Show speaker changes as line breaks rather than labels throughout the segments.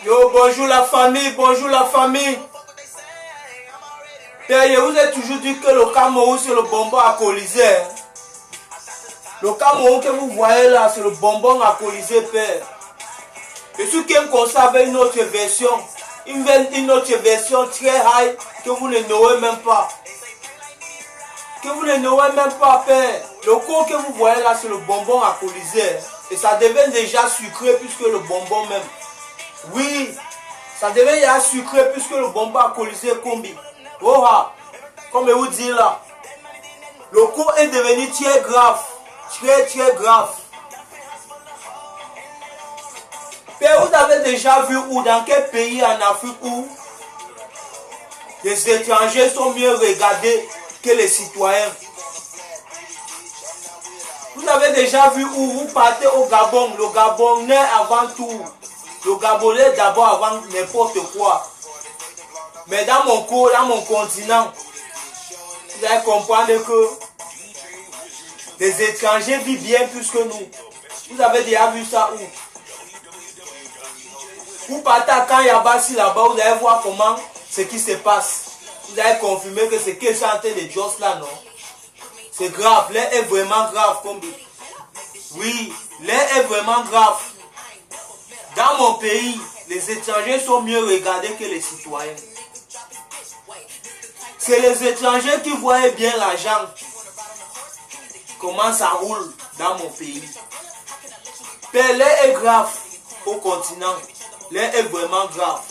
Yo, bonjour la famille, bonjour la famille. Père, je vous ai toujours dit que le Cameroun c'est le bonbon alcoolisé. Le Cameroun que vous voyez là, c'est le bonbon alcoolisé, Père. Et ceux qui aiment conserver une autre version, une autre version très high que vous ne n'aurez même pas. Que vous ne n'aurez même pas, Père. Le cours que vous voyez là, c'est le bonbon alcoolisé. Et ça devient déjà sucré plus que le bonbon même. Oui, ça devient déjà sucré plus que le bonbon alcoolisé combi. Oh, comme je vous dis là, le cours est devenu très grave. Très grave. Père, vous avez déjà vu où, dans quel pays en Afrique où les étrangers sont mieux regardés que les citoyens? Vous avez déjà vu où vous partez au Gabon, le Gabonais avant tout. Le Gabonais d'abord avant n'importe quoi. Mais dans mon cours, dans mon continent, vous allez comprendre que les étrangers vivent bien plus que nous. Vous avez déjà vu ça où? Vous partez à Kanyabasi là-bas, vous allez voir comment ce qui se passe. Vous allez confirmer que ce que chantent les Joss là, non? C'est grave, l'air est vraiment grave. Oui, l'air est vraiment grave. Dans mon pays, les étrangers sont mieux regardés que les citoyens. C'est les étrangers qui voient bien l'argent. Comment ça roule dans mon pays. Père, l'air est grave au continent. L'air est vraiment grave.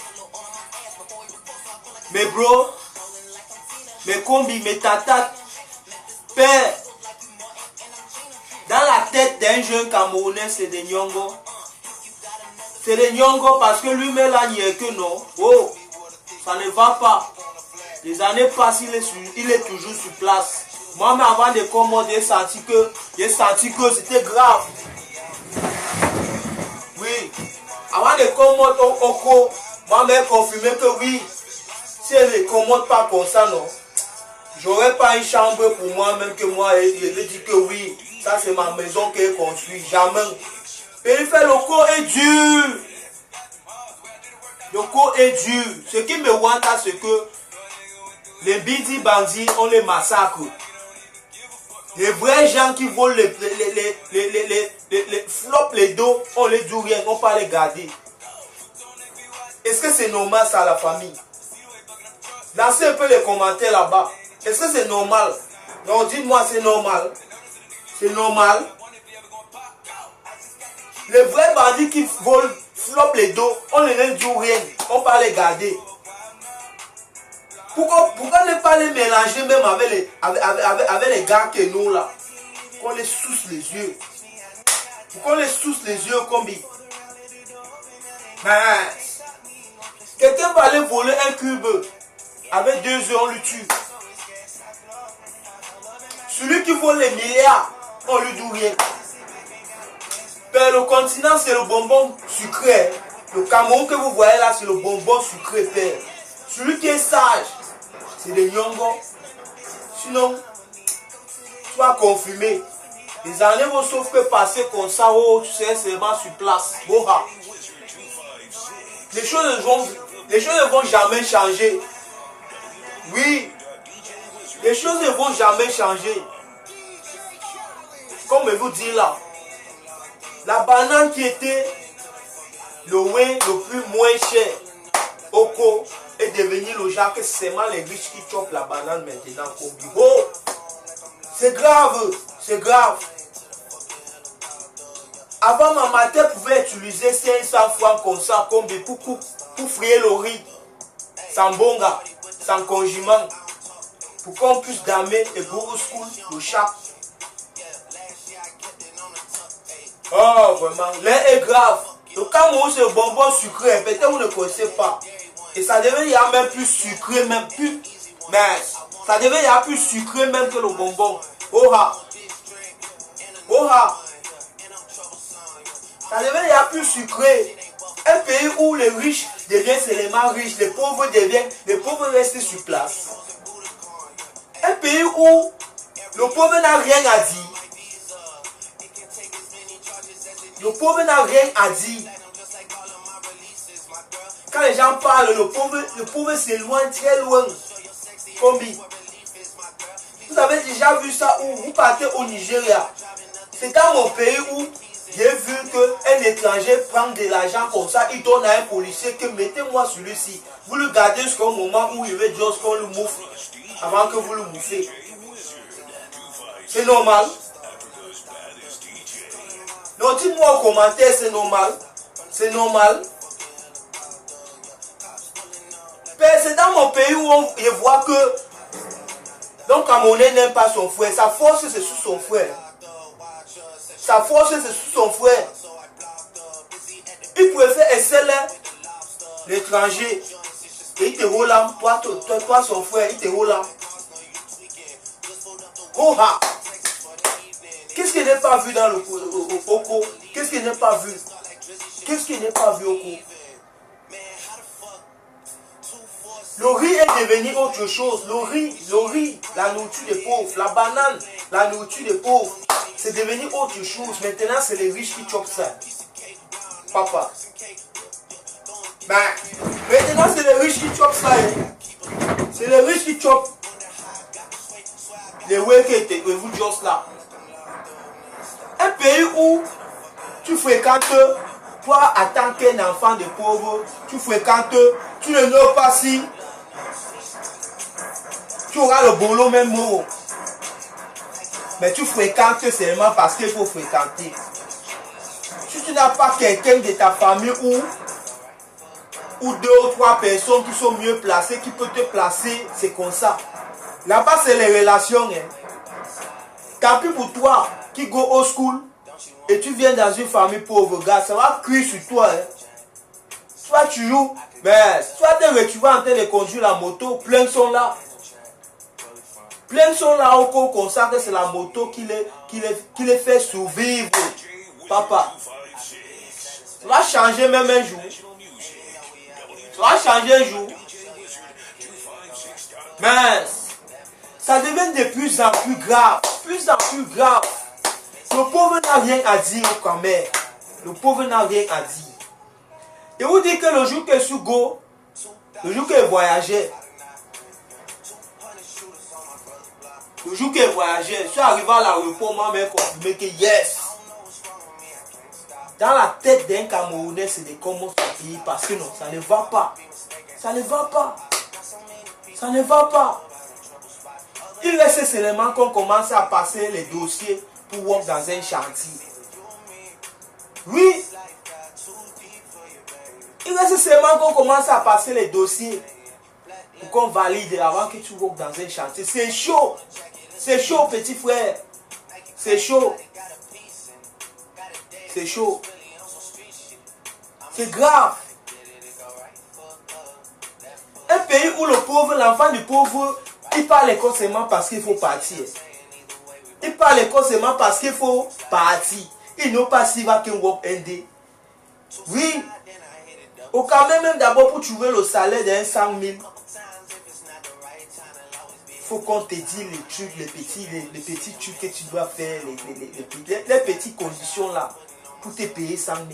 Mes bros, mes combis, mes tatas, Père, dans la tête d'un jeune Camerounais, c'est des Nyongo. C'est des Nyongo parce que lui-même là, il n'y a que non. Oh, ça ne va pas. Les années passent, il est toujours sur place. Moi-même, avant de commander, j'ai senti que c'était grave. Oui. Avant de commander au cours, moi-même confirmé que oui, si elle ne commande pas comme ça, non, j'aurais pas une chambre pour moi-même que moi, je lui dis que oui, ça c'est ma maison qu'elle construit, jamais. Et il fait le cours est dur. Le cours est dur. Ce qui me rend là, c'est que les bidi bandits, on les massacre. Les vrais gens qui volent les flops, les dos, on les dit rien, on ne peut pas les garder. Est-ce que c'est normal ça, la famille? Lancez un peu les commentaires là-bas. Est-ce que c'est normal? Non, dites-moi, c'est normal. C'est normal. Les vrais bandits qui volent, flopent les dos, on ne les dit rien, on ne peut pas les garder. Pourquoi ne pas les mélanger même avec les gars que nous là? Qu'on les souce les yeux. Pourquoi on les souce les yeux comme quelqu'un va aller voler un cube. Avec 2 yeux, on le tue. Celui qui vole les milliards, on lui dit rien. Père, le continent, c'est le bonbon sucré. Le Cameroun que vous voyez là, c'est le bonbon sucré, Père. Celui qui est sage, c'est des Nyongo. Sinon, tu vas confirmer. Les années vont sauf que passer comme ça, oh, tu sais, seulement sur place. Boha. Les choses ne vont jamais changer. Oui, les choses ne vont jamais changer. Comme je vous dis là, la banane qui était le win le plus moins cher au co est devenu le genre que c'est seulement les riches qui chopent la banane maintenant. Oh, c'est grave, c'est grave. Avant, ma mère pouvait utiliser 500 francs comme ça, comme des pour frire le riz, sans bonga, sans congiment, pour qu'on puisse damer et pour le chat. Oh, vraiment, l'air est grave. Le Cameroun, c'est le bonbon sucré, peut-être vous ne connaissez pas. Et ça devait y avoir même plus sucré, même plus. Mais ça devait y avoir plus sucré même que le bonbon. Oha. Oha. Ça devait y avoir plus sucré. Un pays où les riches deviennent seulement riches, les pauvres restent sur place. Un pays où le pauvre n'a rien à dire. Le pauvre n'a rien à dire. Quand les gens parlent, le pauvre s'éloigne très loin. Combi. Vous avez déjà vu ça où vous partez au Nigeria. C'est dans mon pays où j'ai vu qu'un étranger prend de l'argent comme ça, il donne à un policier que mettez-moi celui-ci. Vous le gardez jusqu'au moment où il veut juste qu'on le mouffe avant que vous le mouffez. C'est normal. Donc dites-moi en commentaire, c'est normal. C'est normal. C'est dans mon pays où je vois que donc Camerounais n'aime pas son frère. Sa force c'est sous son frère. Sa force c'est sous son frère. Il préfère exceller l'étranger. Et il te roule là. Toi son frère, il te roule là. Oh ha! Qu'est-ce qu'il n'a pas vu dans le Oko? Qu'est-ce qu'il n'a pas vu? Qu'est-ce qu'il n'a pas vu au Oko? Le riz est devenu autre chose. Le riz, la nourriture des pauvres. La banane, la nourriture des pauvres. C'est devenu autre chose. Maintenant, c'est les riches qui chopent ça. Papa. Ben, maintenant, c'est les riches qui chopent ça. C'est les riches qui chopent les wake et vous juste là. Un pays où tu fréquentes, toi, en tant qu'un enfant de pauvre, tu fréquentes, tu ne sais pas si tu auras le boulot même mot. Mais tu fréquentes seulement parce qu'il faut fréquenter. Si tu n'as pas quelqu'un de ta famille ou deux ou trois personnes qui sont mieux placées, qui peuvent te placer, c'est comme ça. Là-bas, c'est les relations. Tant pis pour toi qui go au school et tu viens dans une famille pauvre, gars, ça va crier sur toi. Soit tu joues, mais soit tu vas en train de conduire la moto, plein sont là. Plein sont là au cours comme ça que c'est la moto qui les fait survivre. Papa, ça va changer même un jour. Ça va changer un jour. Mais ça devient de plus en plus grave. Plus en plus grave. Le pauvre n'a rien à dire quand même. Le pauvre n'a rien à dire. Et vous dites que le jour que je suis go, le jour que je voyageais, le jour que je voyageais, je suis arrivé à l'aéroport, moi-même confirmé que yes. Dans la tête d'un Camerounais, c'est de comment ce pays parce que non, ça ne va pas. Ça ne va pas. Ça ne va pas. Il reste seulement qu'on commence à passer les dossiers pour work dans un chantier. Oui. Il reste seulement qu'on commence à passer les dossiers pour qu'on valide avant que tu work dans un chantier. C'est chaud. C'est chaud, petit frère. C'est chaud. C'est chaud. C'est grave. Un pays où le pauvre, l'enfant du pauvre, il parle l'école seulement parce qu'il faut partir. Il parle l'école seulement parce qu'il faut partir. Il n'a pas s'il va qu'un work ND. Oui. Au cas même d'abord pour trouver le salaire d'un 100 000. Il faut qu'on te dise les trucs, les petits trucs que tu dois faire, les petites conditions là pour te payer 100 000.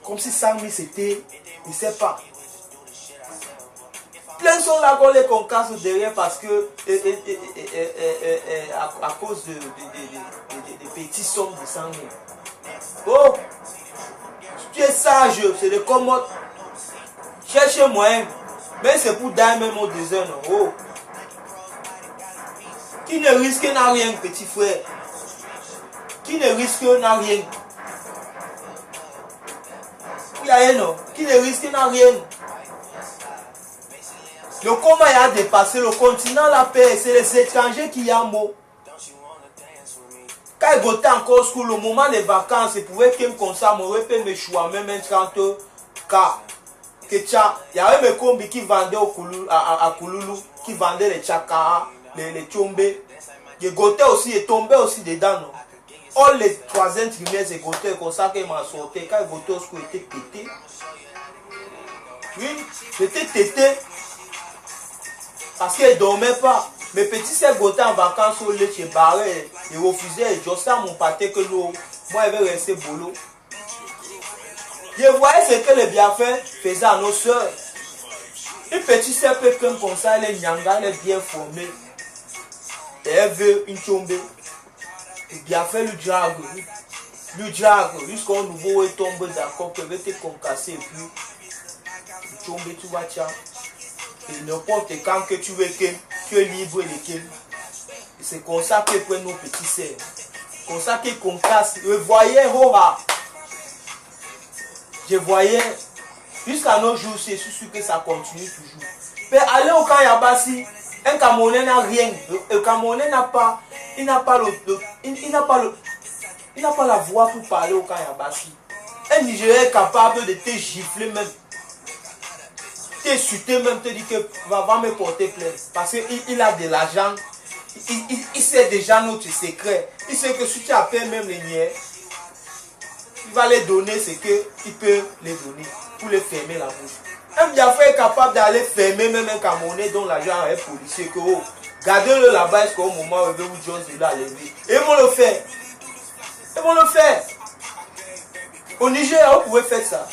Comme si 100 000 c'était, je ne sais pas. Plein sont là qu'on les concasse derrière parce que à cause de petits sommes de 100 000. Oh, tu es sage, c'est de commode. Cherchez moyen, mais c'est pour dar même au désert. Oh. Qui ne risque n'a rien, petit frère. Qui ne risque n'a rien. Qui ne risque n'a rien. Le combat a dépassé le continent, la paix, c'est les étrangers qui y a mot. Quand il goûtait encore school, au moment des vacances, il pouvait qu'il me consomme, il aurait me choisir même un 30K. Il y avait mes combis qui vendaient à Kouloulou, qui vendaient les tchaka, les tchombés. Il goûtait aussi, il tombait aussi dedans. Non? All les troisième trimestres, il goûtait comme ça qu'il m'a sorti. Quand il goûtait au school, il était pété. Oui, j'étais tété. Parce qu'il ne dormait pas. Mes petits s'est goûté en vacances au lait chez Barré. Ils refusaient. Juste à mon pâté que l'eau. Moi, il vais rester boulot. Je voyais ce que les bienfaits faisaient à nos soeurs. Une petite sœur peut comme ça, elle est nyanga, elle est bien formée. Et elle veut une tombe. Et bienfait le diable. Le diable, jusqu'au nouveau est tombé d'accord que va te concasser et puis tu tombes, tu vas tiens. Et n'importe quand que tu veux que tu es libre de quel. C'est comme ça que prennent nos petits sœurs. Comme ça qu'ils concassent. Je voyais, je voyais, jusqu'à nos jours, c'est sûr que ça continue toujours. Mais aller au camp Yabassi, un Camerounais n'a rien. Le Camerounais n'a pas, il n'a pas la voix pour parler au camp Yabassi. Un Nigérien est capable de te gifler même. T'insulter même, te dire que va me porter plainte. Parce qu'il a de l'argent. Il sait déjà notre secret. Il sait que si tu appelles même les niais, il va les donner ce qu'il peut les donner pour les fermer la bouche. Un Biafra est capable d'aller fermer même un Camerounais dont l'argent est policier. Que oh, gardez-le là-bas jusqu'au moment où Jones l'a levé. Et ils vont le faire. Ils vont le faire. Au Niger, vous pouvez faire ça.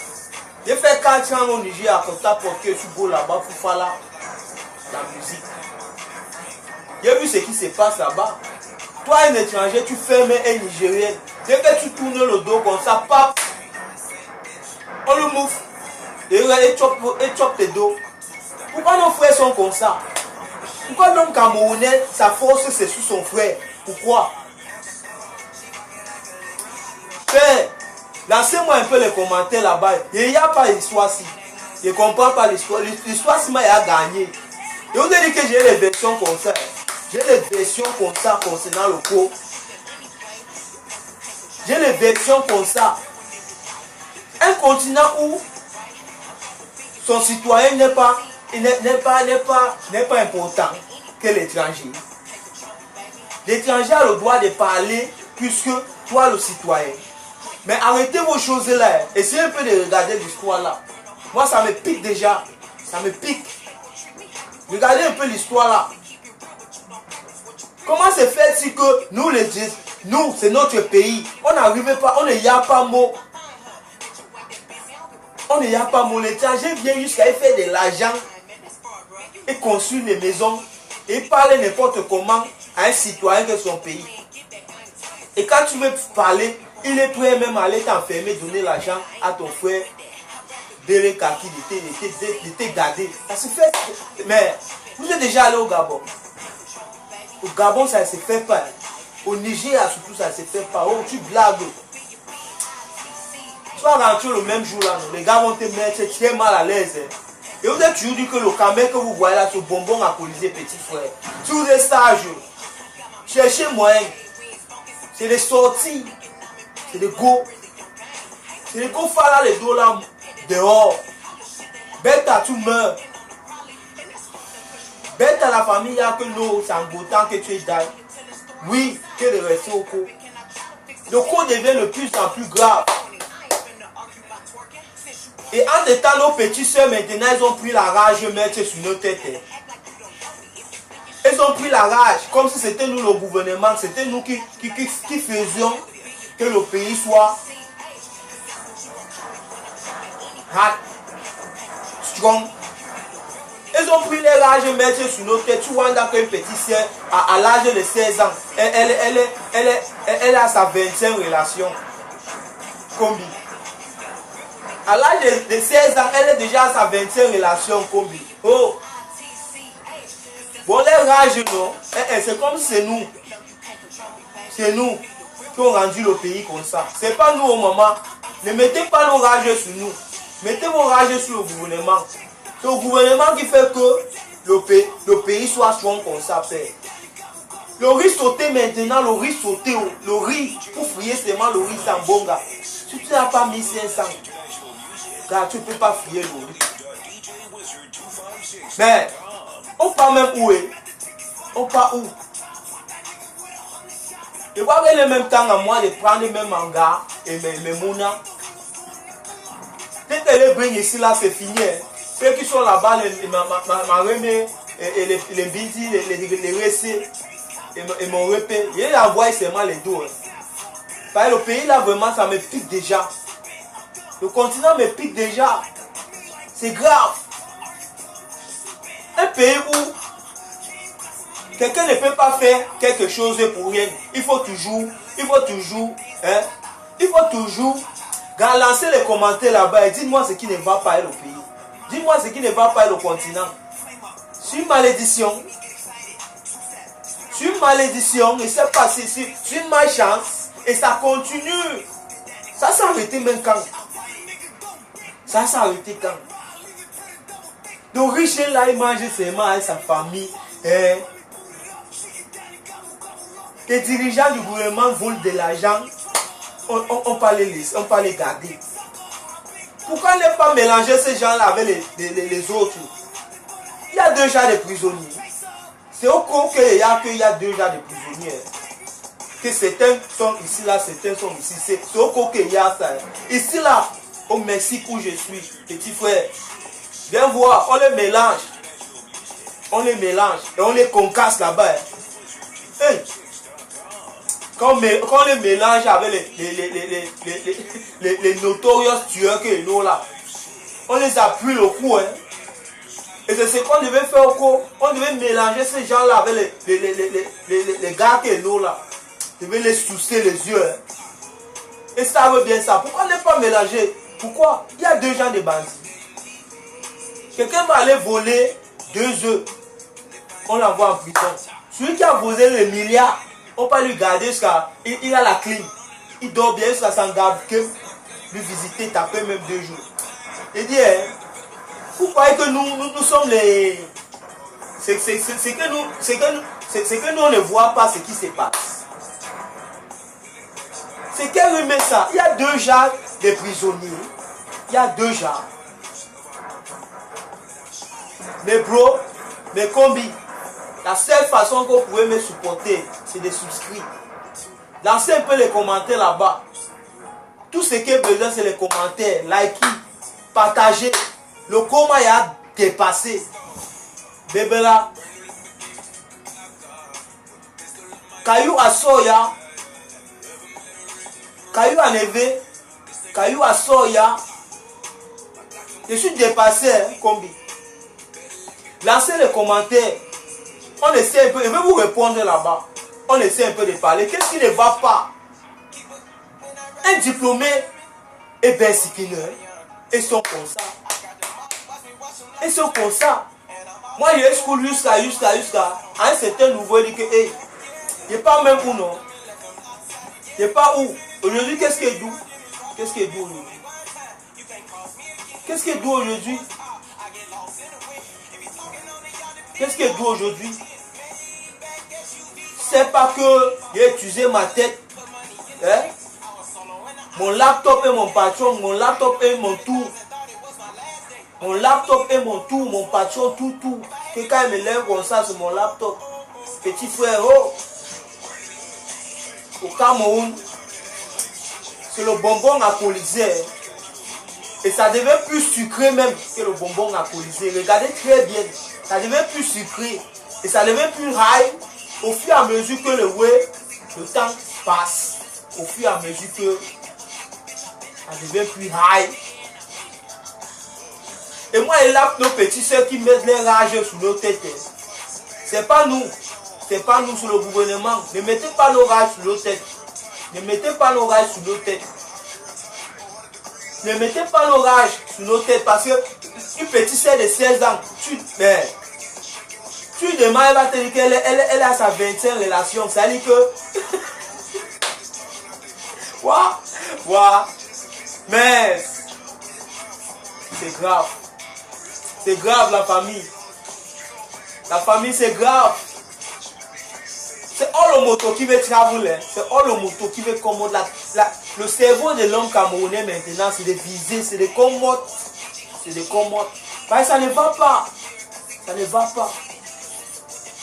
J'ai fait 4 ans au Niger comme ça pour que tu go là-bas pour faire la musique. J'ai vu ce qui se passe là-bas. Toi, un étranger, tu fermes un Nigérien. Dès que tu tournes le dos comme ça, pap, on le mouffe. Et chope tes dos. Pourquoi nos frères sont comme ça? Pourquoi l'homme camerounais, sa force, c'est sous son frère? Pourquoi? Père, lancez-moi un peu les commentaires là-bas. Il n'y a pas l'histoire-ci. Je ne comprends pas l'histoire. L'histoire-ci m'a gagné. Et vous avez dit que j'ai les versions comme ça. J'ai les versions comme ça concernant le pot. J'ai les versions comme ça. Un continent où son citoyen n'est pas important que l'étranger. L'étranger a le droit de parler puisque toi le citoyen. Mais arrêtez vos choses là. Essayez un peu de regarder l'histoire là. Moi ça me pique déjà. Ça me pique. Regardez un peu l'histoire là. Comment se fait-il que nous c'est notre pays. On n'arrive pas, on ne y a pas mot. On n'y a pas mot. L'étranger vient jusqu'à faire de l'argent et construire des maisons et parler n'importe comment à un citoyen de son pays. Et quand tu veux parler, il est prêt même à aller t'enfermer, donner l'argent à ton frère Bélé Kaki de te garder. Ça se fait. Mais vous êtes déjà allé au Gabon. Au Gabon, ça ne se fait pas. Au Niger, surtout, ça ne se fait pas. Oh, tu blagues. Tu vas rentrer le même jour là, les gars vont te mettre très mal à l'aise. Et vous êtes toujours dit que le camé que vous voyez là, ce bonbon alcoolisé, petit frère. Sur des stages, cherchez moyen. C'est des sorties. C'est des go. C'est des go faire là, les dos là, dehors. Bête à tout meurt. Bête à la famille là, que nous, c'est en goûtant que tu es dans. Oui, que de rester au cours. Le cours devient de plus en plus grave. Et en étant nos petits soeurs maintenant, ils ont pris la rage de mettre sur nos têtes. Ils ont pris la rage, comme si c'était nous le gouvernement, c'était nous qui faisions que le pays soit strong. Ils ont pris les rages de mettre sur nos têtes. Tu vois qu'une petite soeur à l'âge de 16 ans, elle a sa 25e relation. Combi. À l'âge de 16 ans, elle est déjà à sa 25e relation combi. Oh! Bon, les rages, non? C'est comme si c'est nous. C'est nous qui ont rendu le pays comme ça. C'est pas nous au moment. Ne mettez pas nos rages sur nous. Mettez vos rages sur le gouvernement. C'est le gouvernement qui fait que le pays soit strong comme ça, père. Le riz sauté maintenant, le riz sauté, le riz, pour frier seulement le riz sans bonga. Si tu n'as pas 1500, car tu ne peux pas frier le riz. Mais, on part même où est? On part où? Je vois que le même temps à moi de prendre les mêmes mangas et mes mounas. Dès que les brings ici là, c'est fini. Ceux qui sont là-bas, ma remée, et les bidis, les récits, et mon repère, il envoie seulement les dos. Parce que le pays là, vraiment, ça me pique déjà. Le continent me pique déjà. C'est grave. Un pays où quelqu'un ne peut pas faire quelque chose pour rien. Il faut toujours lancer les commentaires là-bas et dites-moi ce qui ne va pas le pays. Dis-moi ce qui ne va pas le continent. C'est une malédiction. C'est une malédiction et c'est passé. C'est une malchance et ça continue. Ça s'est arrêté même quand? Ça s'est arrêté quand? Donc riche là, il mange seulement avec sa famille. Les dirigeants du gouvernement volent de l'argent. On peut les garder. Pourquoi ne pas mélanger ces gens-là avec les autres? Il y a 2 genres de prisonniers. C'est au cours qu'il y a 2 genres de prisonniers. Que certains sont ici là, certains sont ici. C'est au cours qu'il y a ça. Ici là, au Mexique où je suis, petit frère, viens voir, on les mélange. On les mélange et on les concasse là-bas. Hey. Quand on les mélange avec les notorious tueurs que nous là, on les appuie le cou. Hein. Et c'est ce qu'on devait faire au cours. On devait mélanger ces gens-là avec les gars que nous là. On devait les soucier les yeux. Hein. Et ça veut bien ça. Pourquoi ne pas mélanger? Pourquoi? Il y a 2 genres de bandits. Quelqu'un va aller voler 2 œufs. On l'envoie en prison. Celui qui a volé les milliards, on peut lui garder jusqu'à... Il a la clim. Il dort bien jusqu'à s'en garde que lui visiter, taper même 2 jours. Il dit, hein, vous croyez que nous sommes les... C'est que nous on ne voit pas ce qui se passe. C'est qu'elle remet ça. Il y a 2 genres de prisonniers. Il y a 2 genres. Mais bro, mais combi, la seule façon que vous pouvez me supporter, c'est de souscrire. Lancez un peu les commentaires là-bas. Tout ce qui est besoin, c'est les commentaires. Likez, partagez. Le coma a dépassé. Bébé là. Caillou à soya. Caillou à neve. Caillou à soya. Je suis dépassé, hein, combi. Lancez les commentaires. On essaie un peu, je vais vous répondre là-bas. On essaie un peu de parler. Qu'est-ce qui ne va pas? Un diplômé est bien sikiné. Ils sont comme ça. Ils sont comme ça. Moi, j'ai school jusqu'à. À un certain niveau, il dit que, hey, il n'est pas même où, non? Il n'est pas où? Aujourd'hui, qu'est-ce qui est doux? Qu'est-ce qui est doux aujourd'hui? Qu'est-ce qui est doux aujourd'hui? Qu'est-ce qui est doux aujourd'hui? C'est pas que j'ai utilisé ma tête. Hein? Mon laptop est mon patron, mon laptop est mon tout. Mon laptop est mon tout, mon patron, tout. Que quand il me lève comme ça sur mon laptop, petit frère, oh, au Cameroun, c'est le bonbon alcoolisé. Et ça devait plus sucré même que le bonbon alcoolisé. Regardez très bien. Ça devait plus sucré. Et ça devait plus high au fur et à mesure que le temps passe. Au fur et à mesure que ça devient plus high. Et moi, il a nos petits soeurs qui mettent les rages sur nos têtes. C'est pas nous. C'est pas nous sur le gouvernement. Ne mettez pas nos rages sur nos têtes. Ne mettez pas nos rages sur nos têtes. Ne mettez pas nos rages sur nos têtes parce que une petite sœur de 16 ans, tu demandes, elle va te dire qu'elle a sa 25e relation. Ça dit que... Waouh. Mais c'est grave. C'est grave la famille. La famille c'est grave. C'est all le moto qui veut travailler. C'est all le moto qui veut commander. Le cerveau de l'homme camerounais maintenant, c'est de viser, c'est de commander. C'est de commander. Parce que ça ne va pas. Ça ne va pas.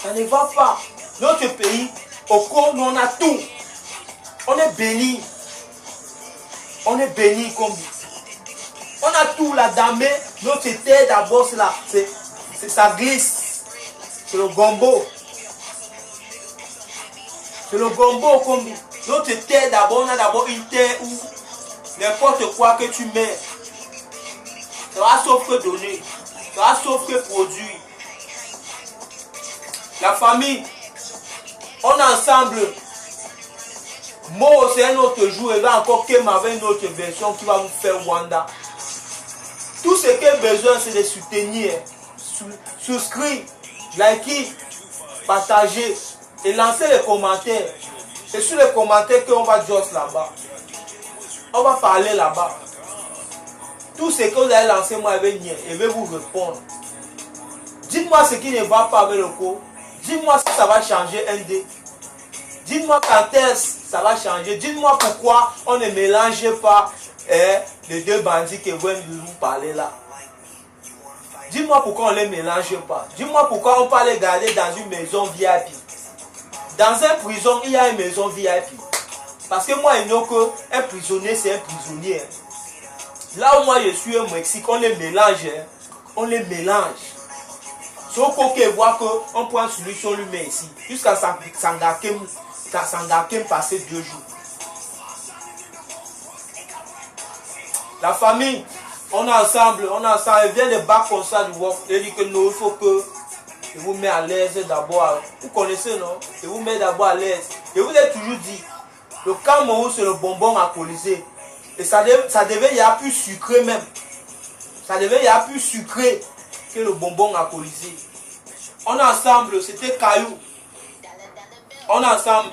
Ça ne va pas. Notre pays, au Congo, on a tout. On est béni. On est béni comme on a tout la dame. Notre terre d'abord, c'est là. Ça glisse. C'est le gombo. C'est le gombo comme notre terre d'abord, on a d'abord une terre où N'importe quoi que tu mets sera sauf que donné, sera sauf que produit. La famille, on est ensemble. Moi, c'est un autre jour, et là encore, Kem avec une autre version qui va vous faire Wanda. Tout ce qu'il y a besoin, c'est de soutenir, souscrire, liker, partager et lancer les commentaires. C'est sur les commentaires qu'on va juste là-bas. On va parler là-bas. Tout ce que vous allez lancer, moi, je vais vous répondre. Dites-moi ce qui ne va pas avec le cours. Dites-moi si ça va changer un dé. Dites-moi quand est-ce ça va changer. Dites-moi pourquoi on ne mélange pas les deux bandits que vous parlez là. Dites-moi pourquoi on ne les mélange pas. Dites-moi pourquoi on peut les garder dans une maison VIP. Dans une prison, il y a une maison VIP. Parce que moi, il n'y a qu'un prisonnier, c'est un prisonnier. Là où moi je suis au Mexique, on les mélange. On les mélange. Sauf qu'on voit qu'on prend une solution lui met ici. Jusqu'à Sangakem passer 2 jours. La famille, on est ensemble. Elle vient de battre comme ça du work. Elle dit que non, il faut que je vous mette à l'aise d'abord. Vous connaissez, non? Je vous mets d'abord à l'aise. Je vous ai toujours dit, le Cameroun, c'est le bonbon alcoolisé. Et ça devait y avoir plus sucré même. Ça devait y avoir plus sucré que le bonbon alcoolisé. On est ensemble, c'était Caillou. On est ensemble.